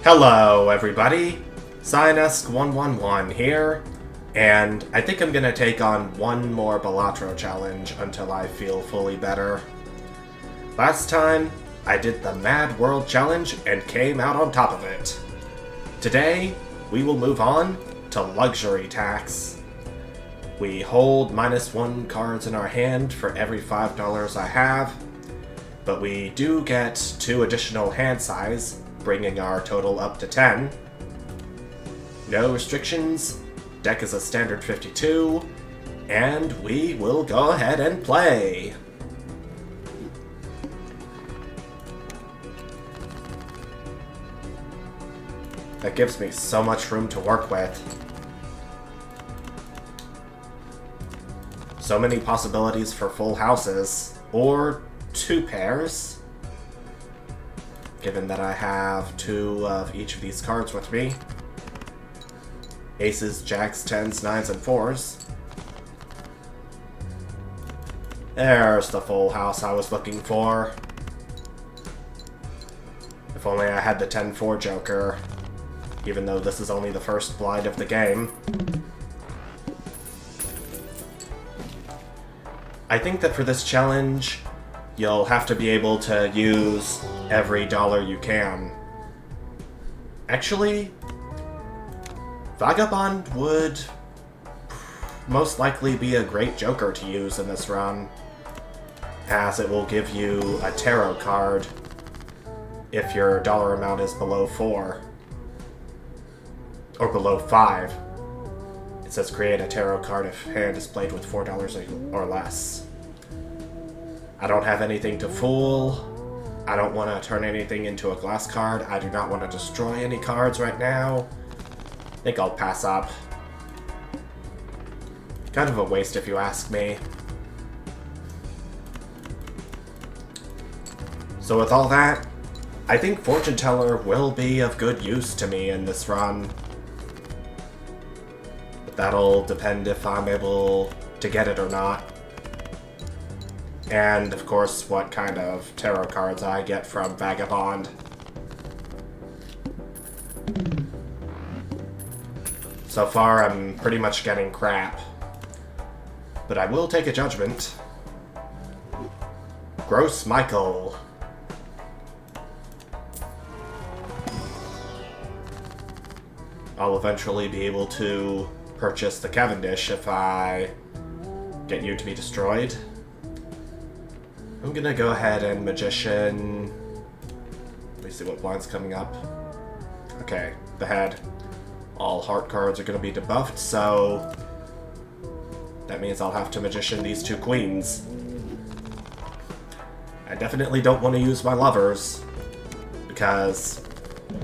Hello, everybody. Cyanusk111 here, and I think I'm gonna take on one more Balatro challenge until I feel fully better. Last time, I did the Mad World Challenge and came out on top of it. Today, we will move on to Luxury Tax. We hold -1 cards in our hand for every $5 I have, but we do get 2 additional hand size, bringing our total up to 10. No restrictions, deck is a standard 52, and we will go ahead and play. That gives me so much room to work with. So many possibilities for full houses, or 2 pairs. Given that I have 2 of each of these cards with me. Aces, jacks, 10s, 9s, and 4s. There's the full house I was looking for. If only I had the 10-4 joker, even though this is only the first blind of the game. I think that for this challenge, you'll have to be able to use every dollar you can. Actually, Vagabond would most likely be a great joker to use in this run, as it will give you a tarot card if your dollar amount is below 4. Or below 5. It says create a tarot card if hand is played with $4 or less. I don't have anything to fool. I don't want to turn anything into a glass card. I do not want to destroy any cards right now. I think I'll pass up. Kind of a waste if you ask me. So with all that, I think Fortune Teller will be of good use to me in this run. But that'll depend if I'm able to get it or not. And, of course, what kind of tarot cards I get from Vagabond. So far, I'm pretty much getting crap. But I will take a judgment. Gross Michael. I'll eventually be able to purchase the Cavendish if I get you to be destroyed. I'm gonna go ahead and Magician. Let me see what blind's coming up. Okay, the head. All heart cards are gonna be debuffed, so that means I'll have to Magician these 2 queens. I definitely don't want to use my lovers, because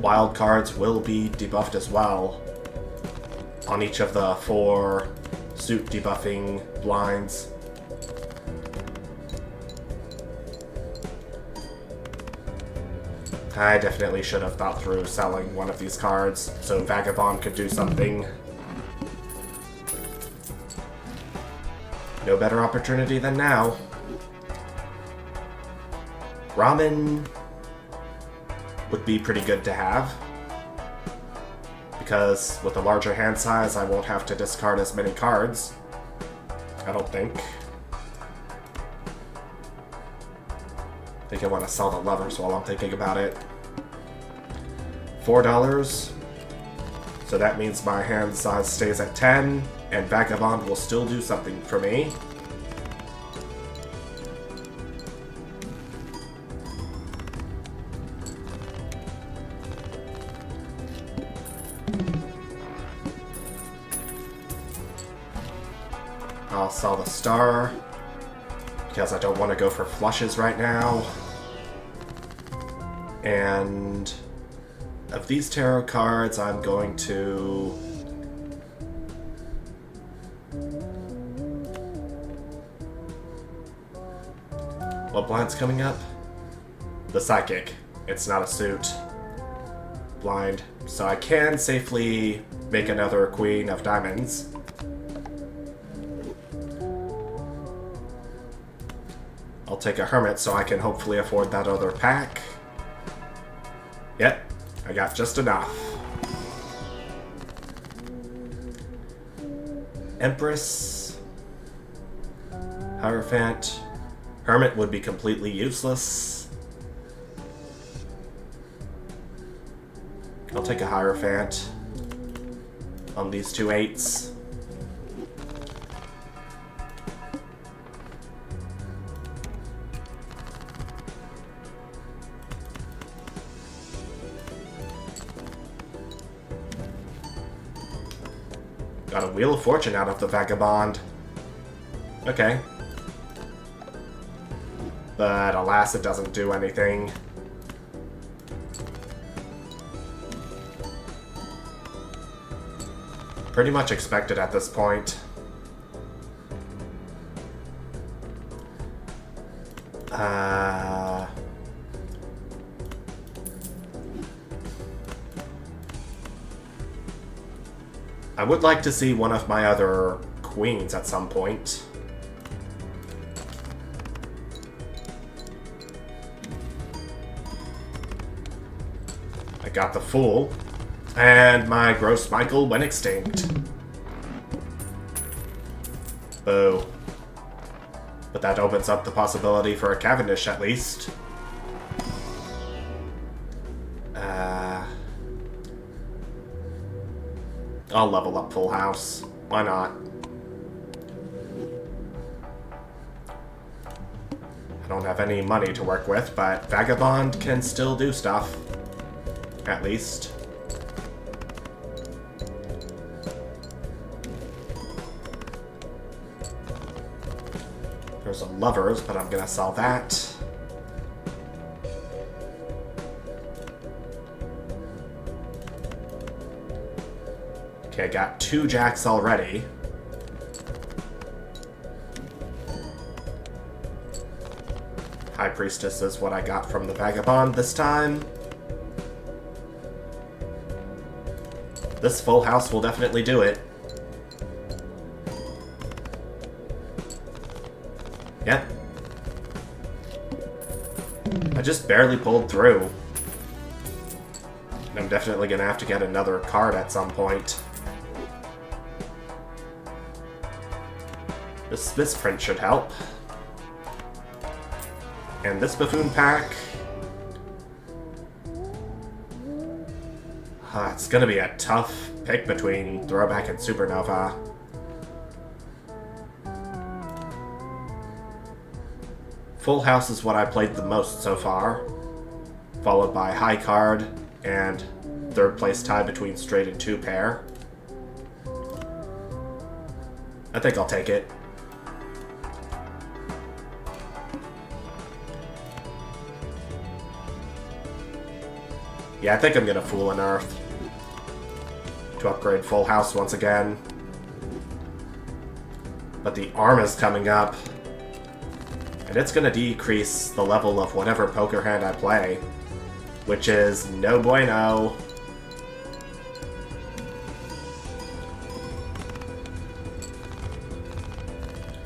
wild cards will be debuffed as well on each of the 4 suit debuffing blinds. I definitely should have thought through selling one of these cards so Vagabond could do something. No better opportunity than now. Ramen would be pretty good to have, because with a larger hand size I won't have to discard as many cards. I don't think. I think I want to sell the lovers while I'm thinking about it. $4. So that means my hand size stays at 10, and Vagabond will still do something for me. I'll sell the star, because I don't want to go for flushes right now. And of these tarot cards, I'm going to what blind's coming up? The Psychic. It's not a suit. blind, so I can safely make another queen of diamonds. I'll take a hermit so I can hopefully afford that other pack. Yep, I got just enough. Empress. Hierophant. Hermit would be completely useless. I'll take a Hierophant on these 2 8s. Got a Wheel of Fortune out of the Vagabond. Okay. But alas, it doesn't do anything. Pretty much expected at this point. I would like to see one of my other queens at some point. I got the Fool, and my Gross Michael went extinct. Boo. But that opens up the possibility for a Cavendish at least. I'll level up Full House. Why not? I don't have any money to work with, but Vagabond can still do stuff. At least. There's a Lovers, but I'm gonna sell that. Okay, I got 2 Jacks already. High Priestess is what I got from the Vagabond this time. This Full House will definitely do it. Yep. I just barely pulled through. I'm definitely gonna have to get another card at some point. This print should help. And this Buffoon pack. It's gonna be a tough pick between Throwback and Supernova. Full House is what I played the most so far, followed by High Card and 3rd place tie between Straight and 2 pair. I think I'll take it. Yeah, I think I'm gonna Fool and Earth to upgrade Full House once again. But the Arm is coming up, and it's gonna decrease the level of whatever poker hand I play, which is no bueno.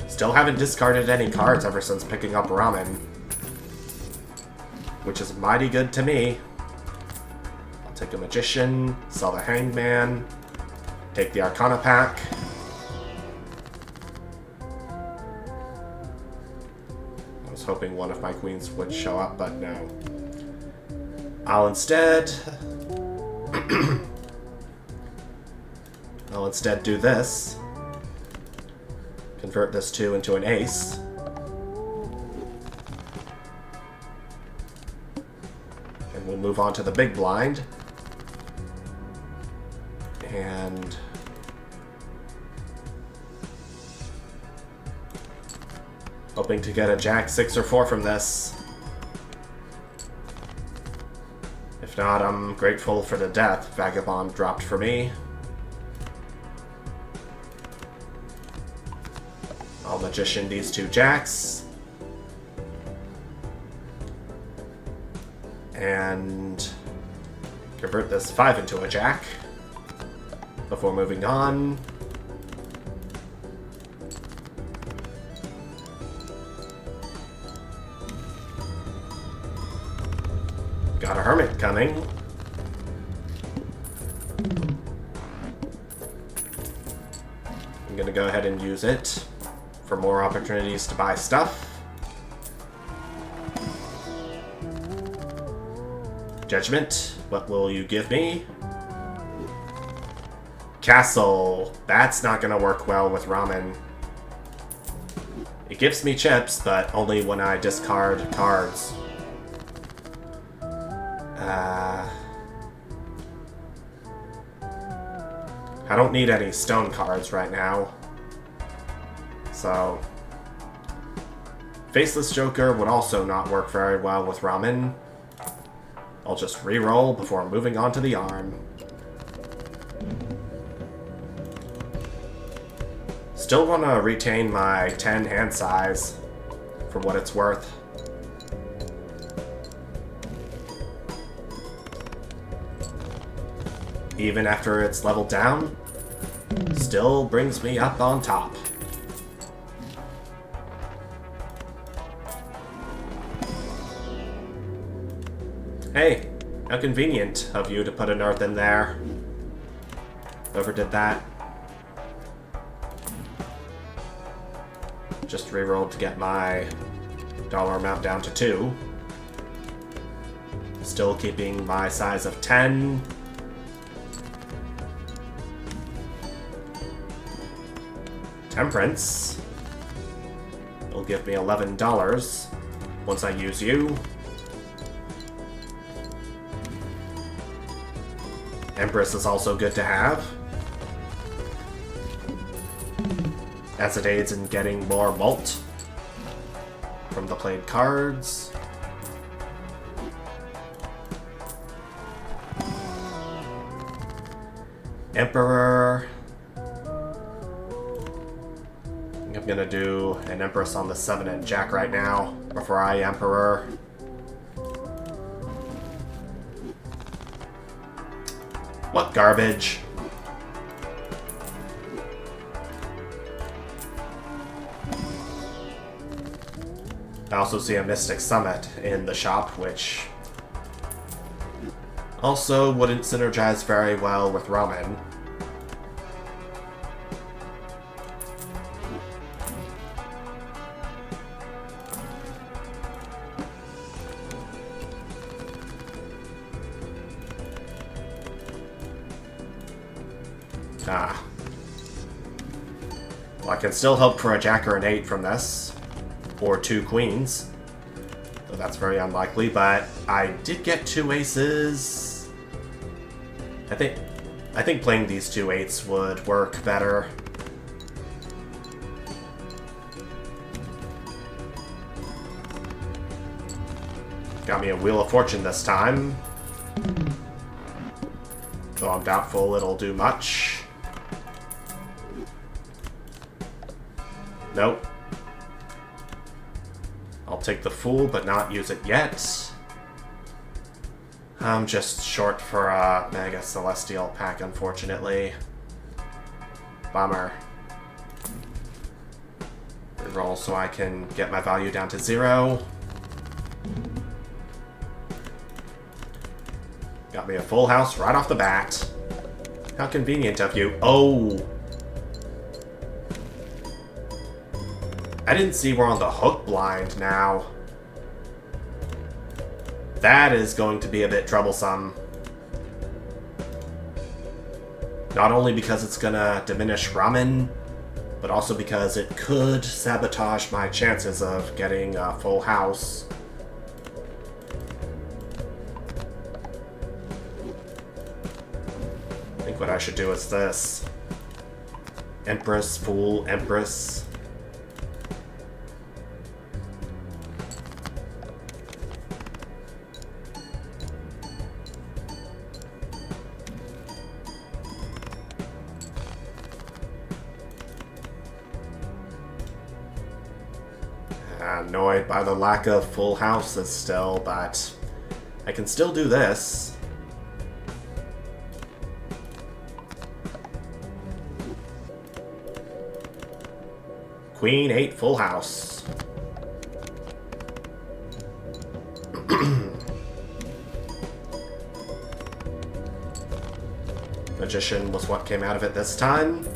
Still haven't discarded any cards ever since picking up Ramen, which is mighty good to me. Take a Magician, sell the Hangman, take the Arcana pack. I was hoping one of my queens would show up, but no. I'll instead do this. Convert this 2 into an ace. And we'll move on to the big blind. And hoping to get a Jack, 6, or 4 from this. If not, I'm grateful for the death Vagabond dropped for me. I'll Magician these 2 Jacks. And Convert this 5 into a jack before moving on. Got a hermit coming. I'm gonna go ahead and use it for more opportunities to buy stuff. Judgment, what will you give me? Castle. That's not gonna work well with ramen. It gives me chips, but only when I discard cards. I don't need any stone cards right now. So, Faceless Joker would also not work very well with ramen. I'll just reroll before moving on to the arm. Still want to retain my 10 hand size for what it's worth. Even after it's leveled down, still brings me up on top. Hey, how convenient of you to put an earth in there. Whoever did that. Just rerolled to get my dollar amount down to 2. Still keeping my size of 10. Temperance will give me $11 once I use you. Empress is also good to have, as it aids in getting more malt from the played cards. Emperor. I'm gonna do an Empress on the 7 and Jack right now before I Emperor. What garbage? I also see a Mystic Summit in the shop, which also wouldn't synergize very well with ramen. Well, I can still hope for a Jack or an 8 from this. Or 2 queens. So that's very unlikely, but I did get 2 aces. I think playing these 2 8s would work better. Got me a Wheel of Fortune this time. Though I'm doubtful it'll do much. Nope. I'll take the Fool, but not use it yet. I'm just short for a Mega Celestial pack, unfortunately. Bummer. Reroll so I can get my value down to 0. Got me a full house right off the bat. How convenient of you. Oh! I didn't see we're on the hook blind now. That is going to be a bit troublesome. Not only because it's gonna diminish ramen, but also because it could sabotage my chances of getting a full house. I think what I should do is this. Empress, Fool, Empress. Annoyed by the lack of full houses still, but I can still do this. Queen 8 full house. Magician was what came out of it this time.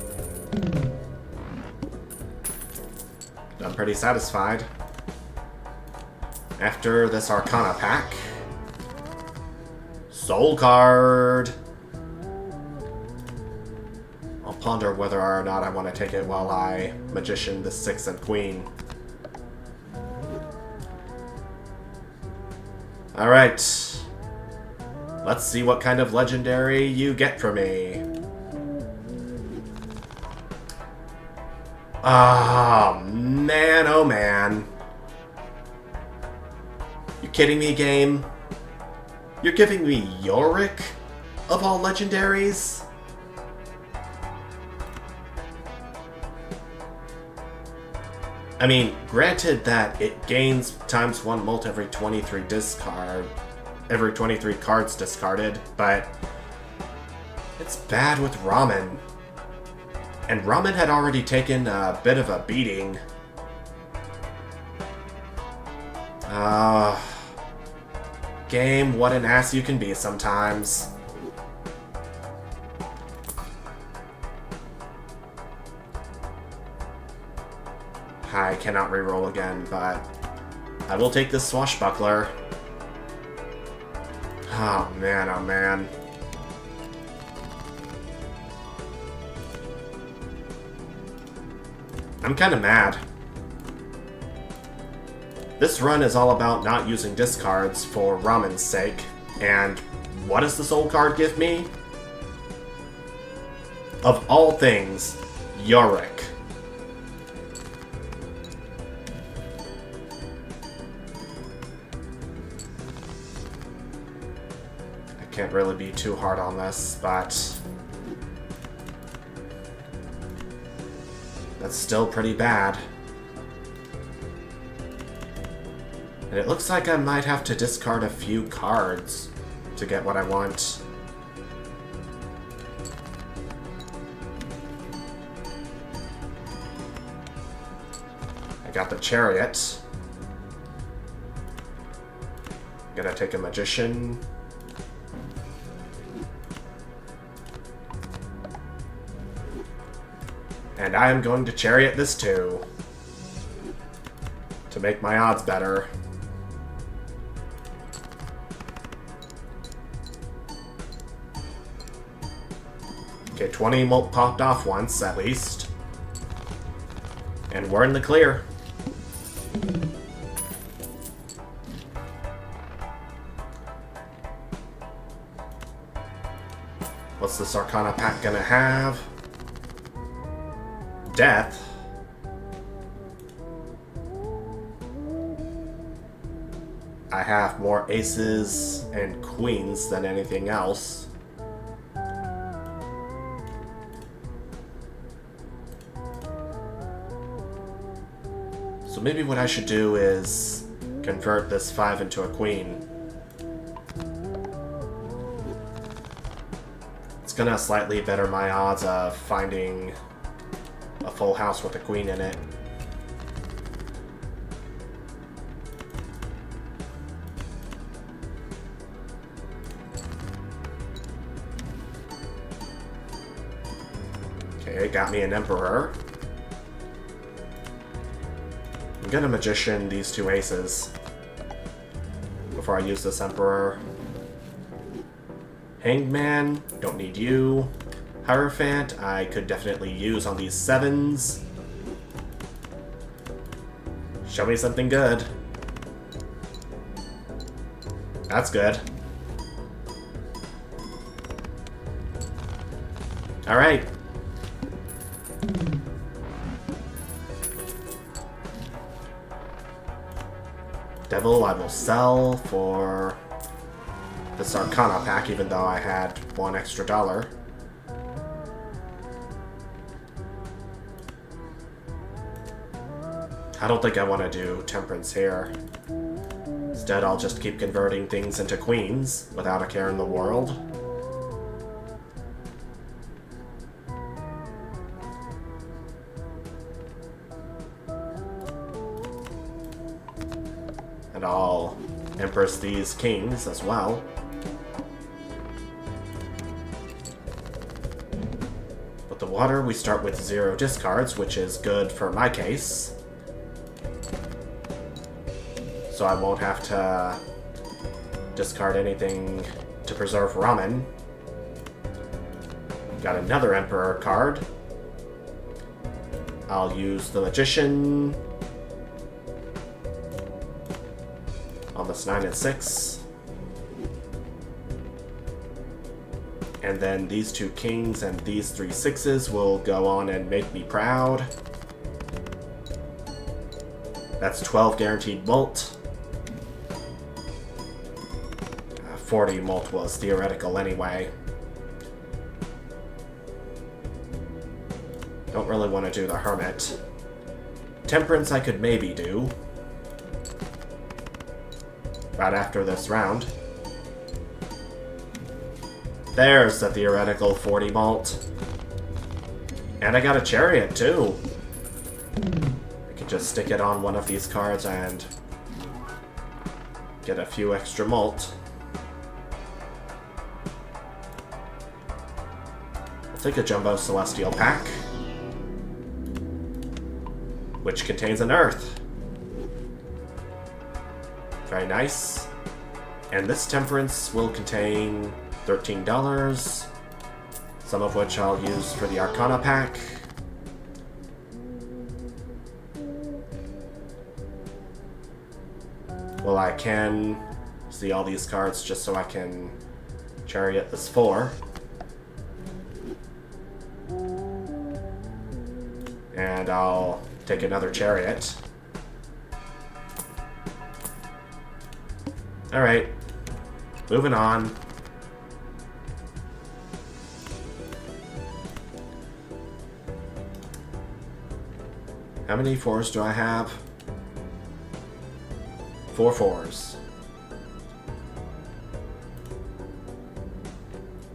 I'm pretty satisfied. After this Arcana pack, Soul card. I'll ponder whether or not I want to take it while I Magician the 6 and Queen. Alright. Let's see what kind of legendary you get from me. Ah, man, oh man. You kidding me, game? You're giving me Yorick of all legendaries? I mean, granted that it gains ×1 molt every 23 every 23 cards discarded, but it's bad with Ramen. And Ramen had already taken a bit of a beating. Game, what an ass you can be sometimes. I cannot reroll again, but I will take this Swashbuckler. Oh man, oh man. I'm kinda mad. This run is all about not using discards for Ramen's sake, and what does the soul card give me? Of all things, Yorick. I can't really be too hard on this, but that's still pretty bad. And it looks like I might have to discard a few cards to get what I want. I got the Chariot. Gonna take a Magician. And I am going to Chariot this too, to make my odds better. Okay, 20 molt popped off once, at least. And we're in the clear. What's this Arcana pack gonna have? Death. I have more aces and queens than anything else. So maybe what I should do is convert this 5 into a queen. It's gonna slightly better my odds of finding a full house with a queen in it. Okay, got me an Emperor. I'm gonna Magician these 2 aces before I use this Emperor. Hangman, don't need you. Hierophant, I could definitely use on these 7s. Show me something good. That's good. Alright. Devil, I will sell for this Arcana pack, even though I had $1 extra. I don't think I want to do Temperance here. Instead, I'll just keep converting things into queens without a care in the world. And I'll Empress these kings as well. With the water, we start with 0 discards, which is good for my case. So I won't have to discard anything to preserve ramen. Got another Emperor card. I'll use the Magician on this 9 and 6. And then these 2 kings and these 3 6s will go on and make me proud. That's 12 guaranteed mult. 40 mult was theoretical anyway. Don't really want to do the Hermit. Temperance I could maybe do right after this round. There's the theoretical 40 malt. And I got a Chariot too. I could just stick it on one of these cards and get a few extra malt. I'll take a Jumbo Celestial pack, which contains an Earth. Very nice. And this Temperance will contain $13, some of which I'll use for the Arcana pack. Well, I can see all these cards just so I can Chariot this 4. And I'll take another Chariot. Alright, moving on. How many 4s do I have? 4 4s.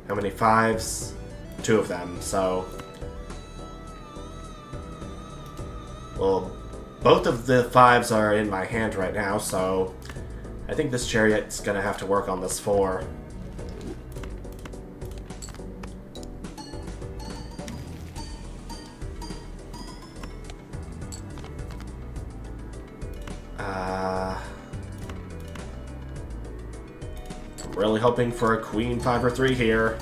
How many 5s? 2 of them, so... Well, both of the 5s are in my hand right now, so... I think this Chariot's gonna have to work on this 4. I'm really hoping for a Queen 5 or 3 here.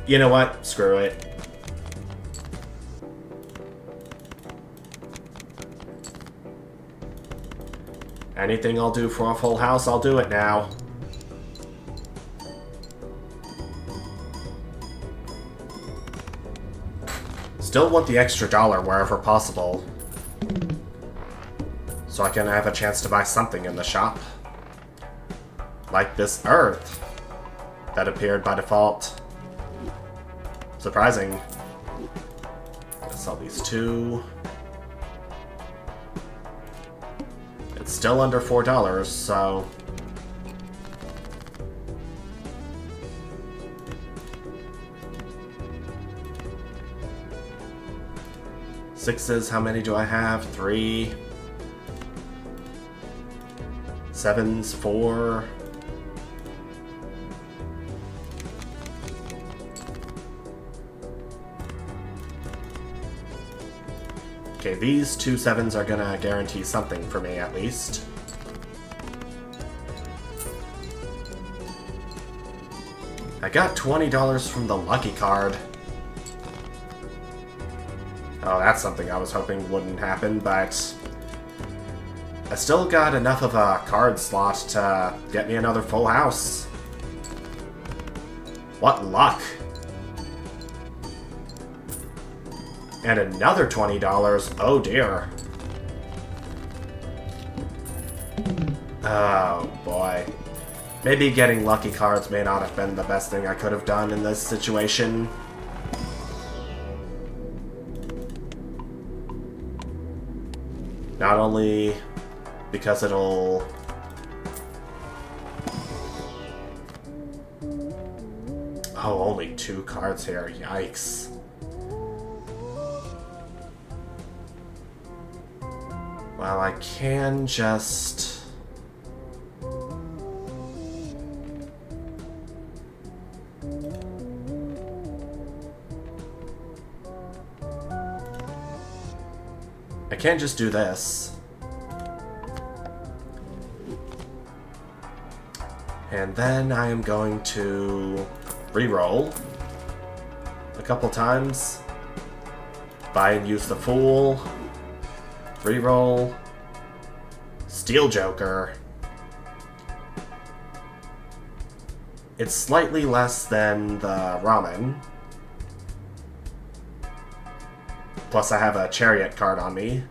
You know what? Screw it. Anything I'll do for a full house, I'll do it now. Still want the extra $1 wherever possible, so I can have a chance to buy something in the shop. Like this Earth that appeared by default. Surprising. Let's sell these 2. It's still under $4, so... Sixes, how many do I have? 3. 7s, 4. Okay, these 2 7s are gonna guarantee something for me, at least. I got $20 from the lucky card. Oh, that's something I was hoping wouldn't happen, but... I still got enough of a card slot to get me another full house. What luck! And another $20. Oh dear. Oh boy. Maybe getting lucky cards may not have been the best thing I could have done in this situation. Not only because it'll... Oh, only 2 cards here. Yikes. Well, I can just... I can't just do this. And then I am going to reroll a couple times. Buy and use the Fool. Reroll. Steel Joker. It's slightly less than the Ramen. Plus I have a Chariot card on me.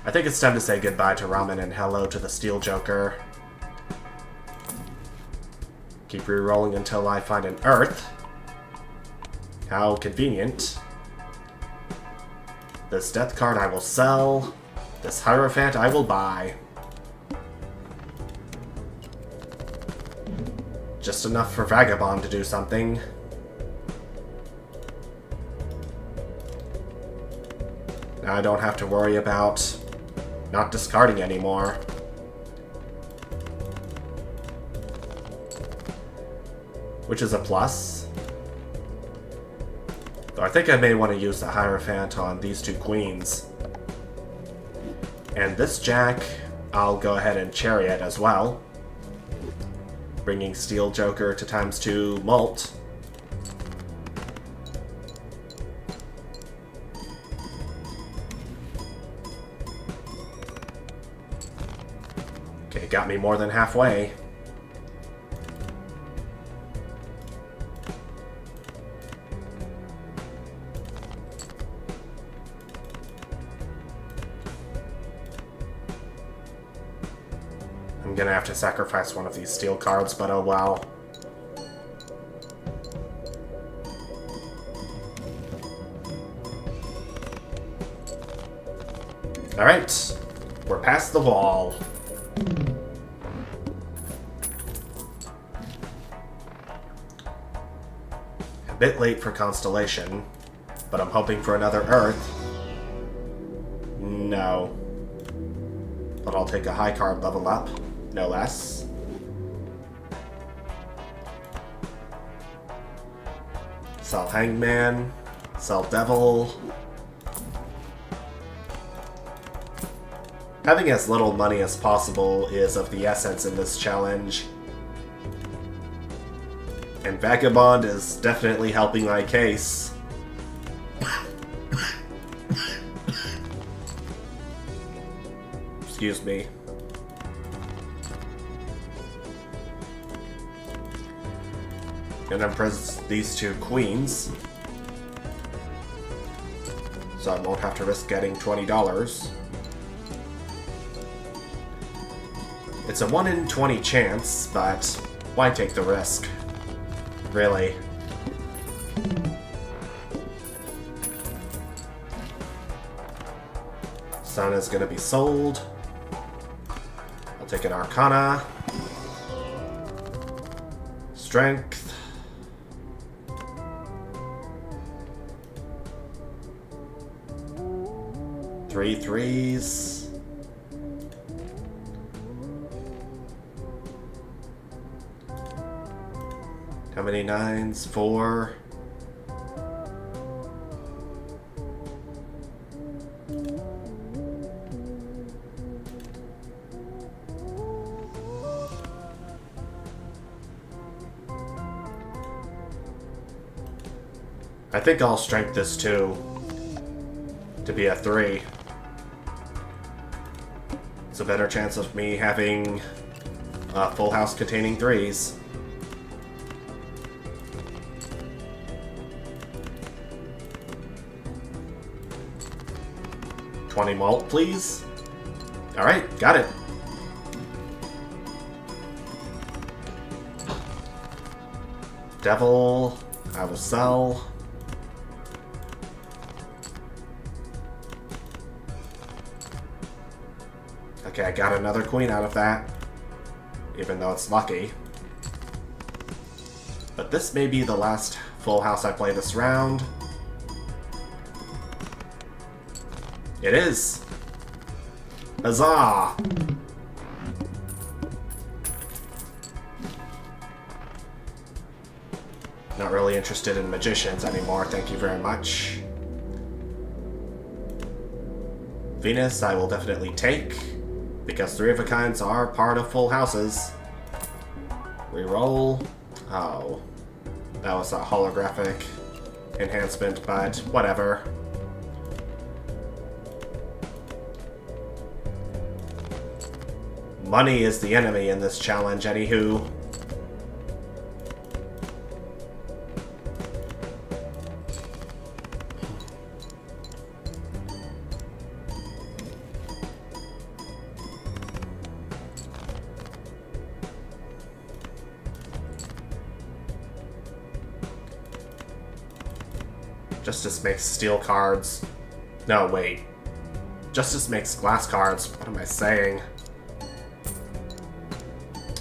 I think it's time to say goodbye to Ramen and hello to the Steel Joker. Keep rerolling until I find an Earth. How convenient. This Death card I will sell. This Hierophant I will buy. Just enough for Vagabond to do something. Now I don't have to worry about not discarding anymore. Which is a plus. Though I think I may want to use the Hierophant on these 2 queens. And this Jack, I'll go ahead and Chariot as well. Bringing Steel Joker to ×2 Mult. Okay, got me more than halfway. I'm gonna have to sacrifice one of these steel cards, but oh well. Alright, we're past the wall. A bit late for Constellation, but I'm hoping for another Earth. No. But I'll take a high card level up. No less. Sell Hangman. Sell Devil. Having as little money as possible is of the essence in this challenge. And Vagabond is definitely helping my case. Excuse me. Gonna press these 2 queens. So I won't have to risk getting $20. It's a 1 in 20 chance, but why take the risk? Really. Sun is gonna be sold. I'll take an Arcana. Strength. 3 3s. How many 9s? 4. I think I'll strength this too to be a 3. It's a better chance of me having a full house containing 3s. $20 malt, please. Alright, got it. Devil, I will sell. Okay, I got another queen out of that. Even though it's lucky. But this may be the last full house I play this round. It is! Huzzah! Not really interested in magicians anymore, thank you very much. Venus, I will definitely take, because 3 of a kinds are part of full houses. Reroll. Oh. That was a holographic enhancement, but whatever. Money is the enemy in this challenge, anywho. Justice makes steel cards. No, wait. Justice makes glass cards. What am I saying?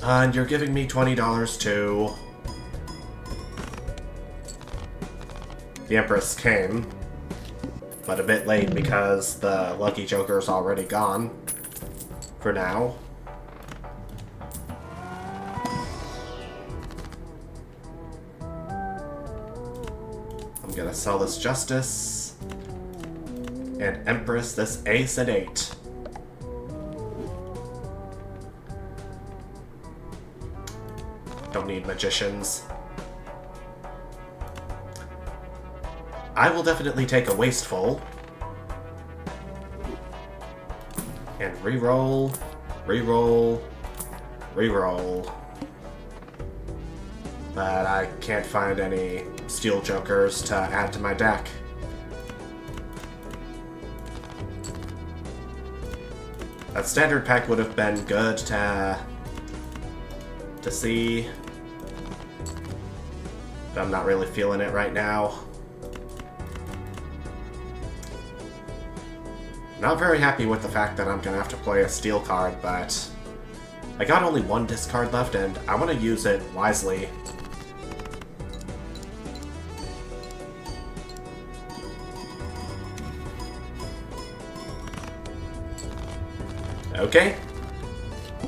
And you're giving me $20 too. The Empress came, but a bit late because the Lucky Joker's already gone. For now. I'm gonna sell this Justice. And Empress this Ace and 8. Don't need magicians. I will definitely take a wasteful. And reroll, reroll, reroll. But I can't find any steel jokers to add to my deck. A standard pack would have been good to see. But I'm not really feeling it right now. Not very happy with the fact that I'm gonna have to play a steel card, but I got only 1 discard left and I want to use it wisely. Okay.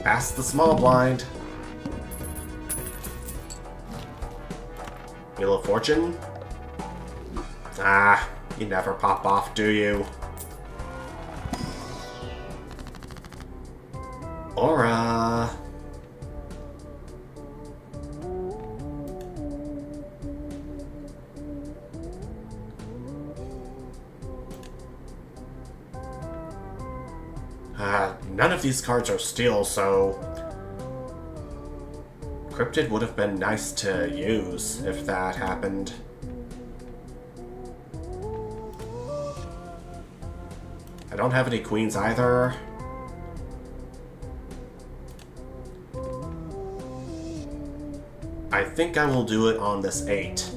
Past the small blind. Wheel of Fortune? Ah, you never pop off, do you? Aura. None of these cards are steel, so Cryptid would have been nice to use if that happened. I don't have any queens either. I think I will do it on this 8.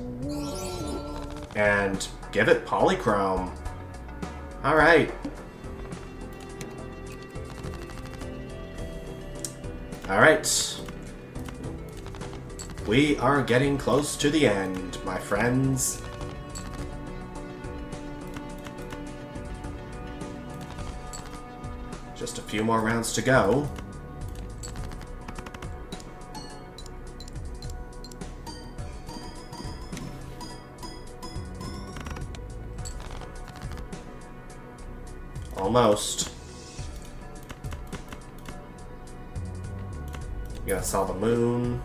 And give it Polychrome. Alright. Alright. We are getting close to the end, my friends. Just a few more rounds to go. Almost. Gonna sell the moon.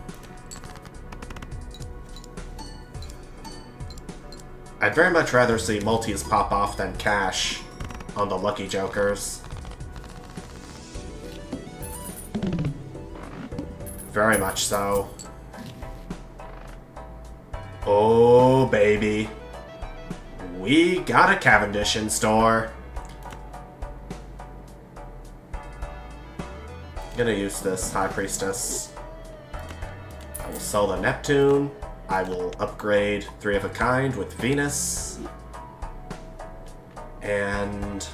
I'd very much rather see multis pop off than cash on the Lucky Jokers. Very much so. Oh, baby. We got a Cavendish in store. Gonna use this High Priestess. I will sell the Neptune. I will upgrade 3 of a kind with Venus. And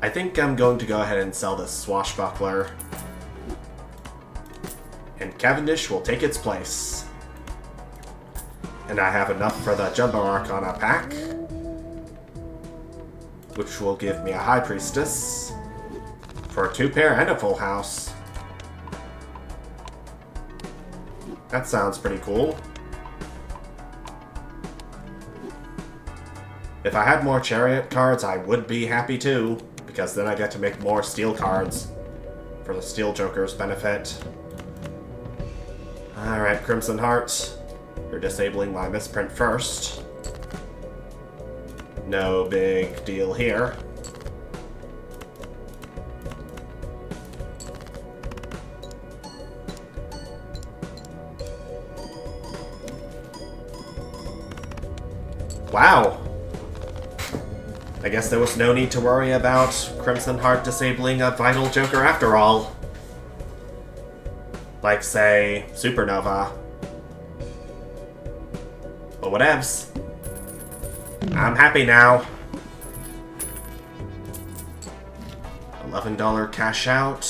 I think I'm going to go ahead and sell this swashbuckler. And Cavendish will take its place. And I have enough for the Jumbo Arcana pack, which will give me a High Priestess for a 2-pair and a full house. That sounds pretty cool. If I had more Chariot cards, I would be happy too, because then I get to make more Steel cards for the Steel Joker's benefit. Alright, Crimson Heart. You're disabling my misprint first. No big deal here. Wow! I guess there was no need to worry about Crimson Heart disabling a vital Joker after all. Like, say, Supernova. But whatevs. I'm happy now. $11 cash out.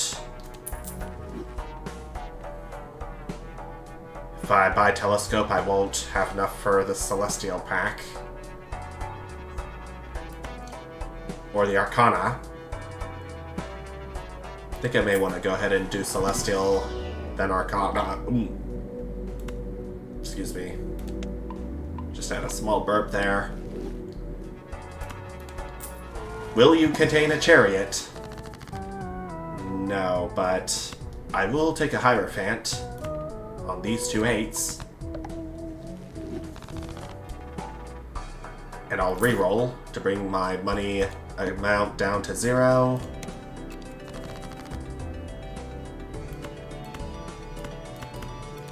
If I buy Telescope, I won't have enough for the Celestial pack. Or the Arcana. I think I may want to go ahead and do Celestial, then Arcana. Ooh. Excuse me. Just had a small burp there. Will you contain a Chariot? No, but I will take a Hierophant on these 2 8s. And I'll reroll to bring my money amount down to 0.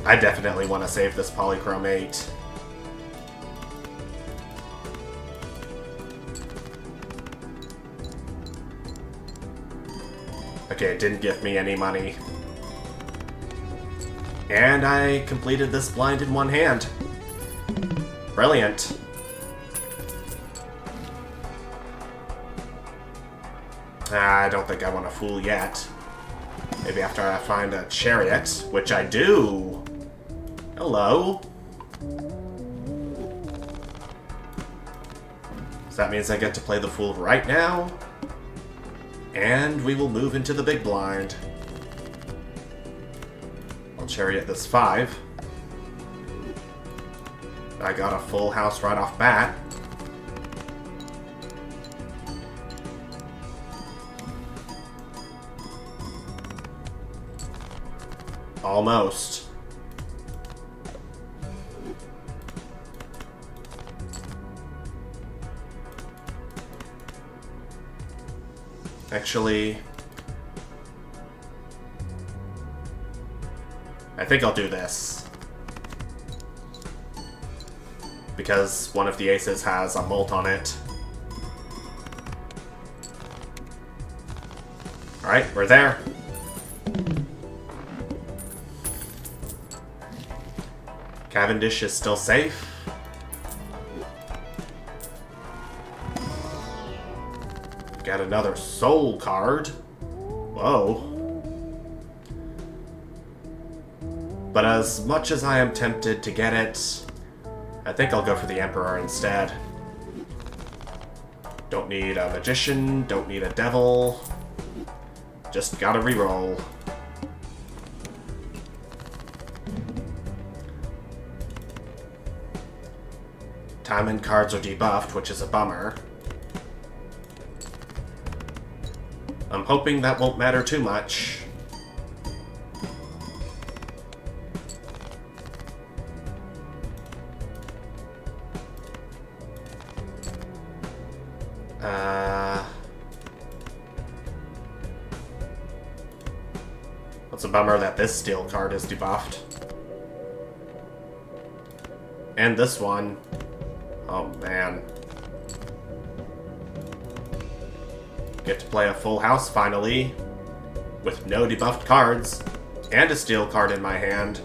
I definitely want to save this Polychrome 8. Okay, it didn't give me any money. And I completed this blind in one hand. Brilliant. I don't think I want to fool yet. Maybe after I find a Chariot, which I do. Hello. So that means I get to play the Fool right now. And we will move into the big blind. I'll Chariot this 5. I got a full house right off bat. Almost. Actually, I think I'll do this. Because one of the aces has a Molt on it. Alright, we're there. Cavendish is still safe. Got another soul card. Whoa. But as much as I am tempted to get it, I think I'll go for the Emperor instead. Don't need a Magician, don't need a Devil. Just gotta reroll. Time and cards are debuffed, which is a bummer. I'm hoping that won't matter too much. It's a bummer that this steel card is debuffed. And this one. Oh man. Get to play a full house finally, with no debuffed cards, and a steel card in my hand.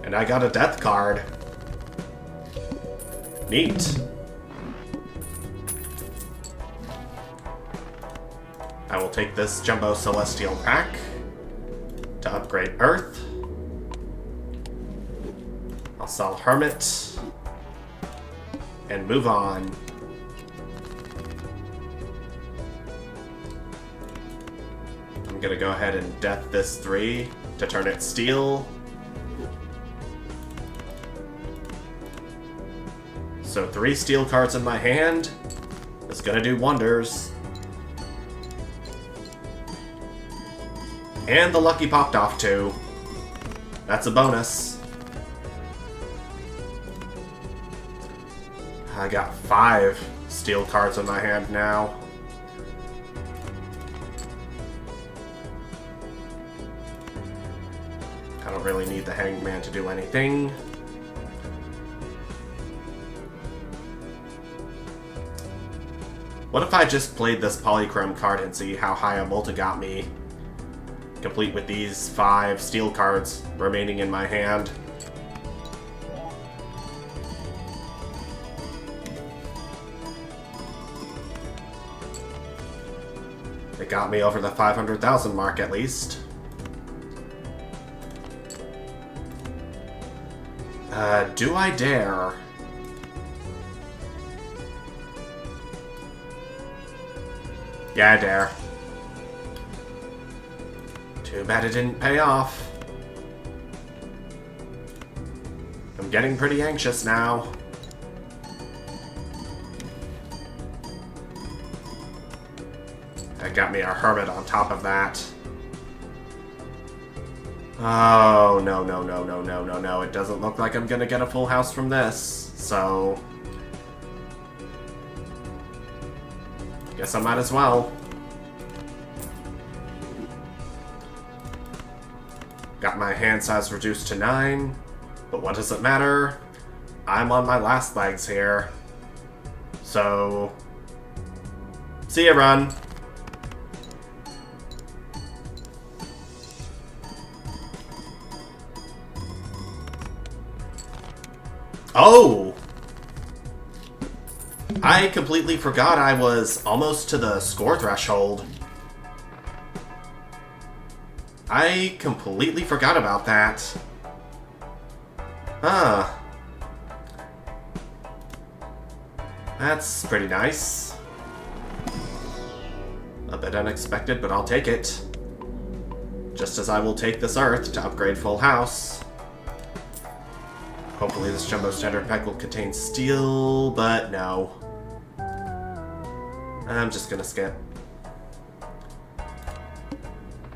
And I got a death card. Neat. I will take this Jumbo Celestial Pack to upgrade Earth. I'll sell Hermit and move on. I'm gonna go ahead and death this 3 to turn it steel. So 3 steel cards in my hand is gonna do wonders. And the lucky popped off too. That's a bonus. I got 5 steel cards in my hand now. I don't really need the Hangman to do anything. What if I just played this Polychrome card and see how high a multi got me? Complete with these 5 steel cards remaining in my hand. It got me over the 500,000 mark at least. Do I dare? Yeah, I dare. Too bad it didn't pay off. I'm getting pretty anxious now. That got me a Hermit on top of that. Oh, no, no, no, no, no, no, no. It doesn't look like I'm gonna get a full house from this, so... guess I might as well. Got my hand size reduced to 9, but what does it matter? I'm on my last legs here. So... see ya, run. Oh! I completely forgot I was almost to the score threshold. I completely forgot about that. Huh. That's pretty nice. A bit unexpected, but I'll take it. Just as I will take this Earth to upgrade full house. Hopefully this Jumbo Standard Pack will contain steel, but no. I'm just gonna skip.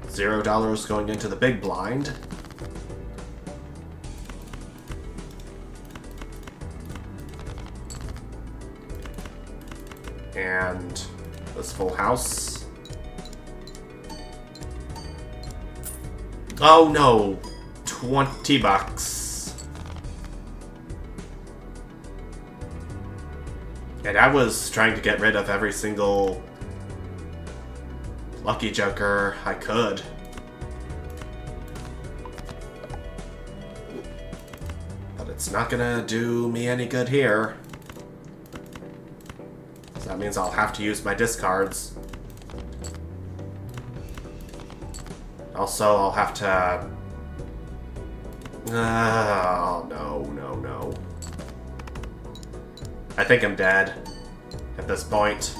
$0 going into the big blind. And this full house. Oh no! 20 bucks. And I was trying to get rid of every single Lucky Joker I could. But it's not gonna do me any good here. So that means I'll have to use my discards. Also, I'll have to... oh, no, no, no. I think I'm dead at this point.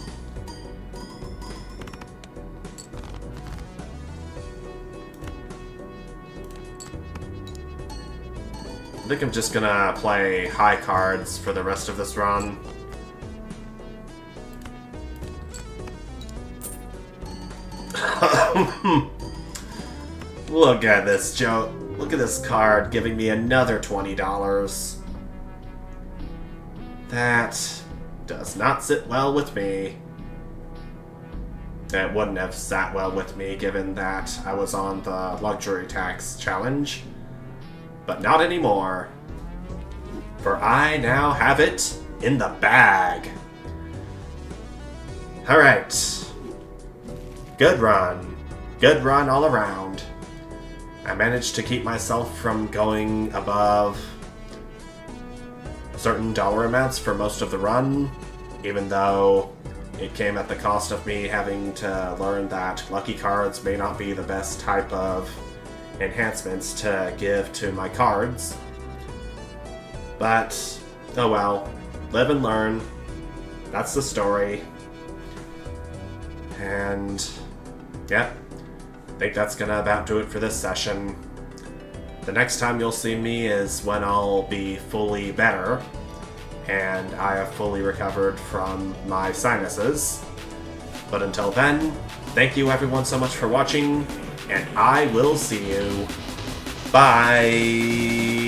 I think I'm just gonna play high cards for the rest of this run. Look at this joke. Look at this card giving me another $20. That does not sit well with me. It wouldn't have sat well with me given that I was on the luxury tax challenge. But not anymore. For I now have it in the bag. Alright. Good run. Good run all around. I managed to keep myself from going above certain dollar amounts for most of the run, even though it came at the cost of me having to learn that lucky cards may not be the best type of enhancements to give to my cards. But, oh well. Live and learn. That's the story. And, yeah. I think that's gonna about do it for this session. The next time you'll see me is when I'll be fully better, and I have fully recovered from my sinuses. But until then, thank you everyone so much for watching, and I will see you. Bye!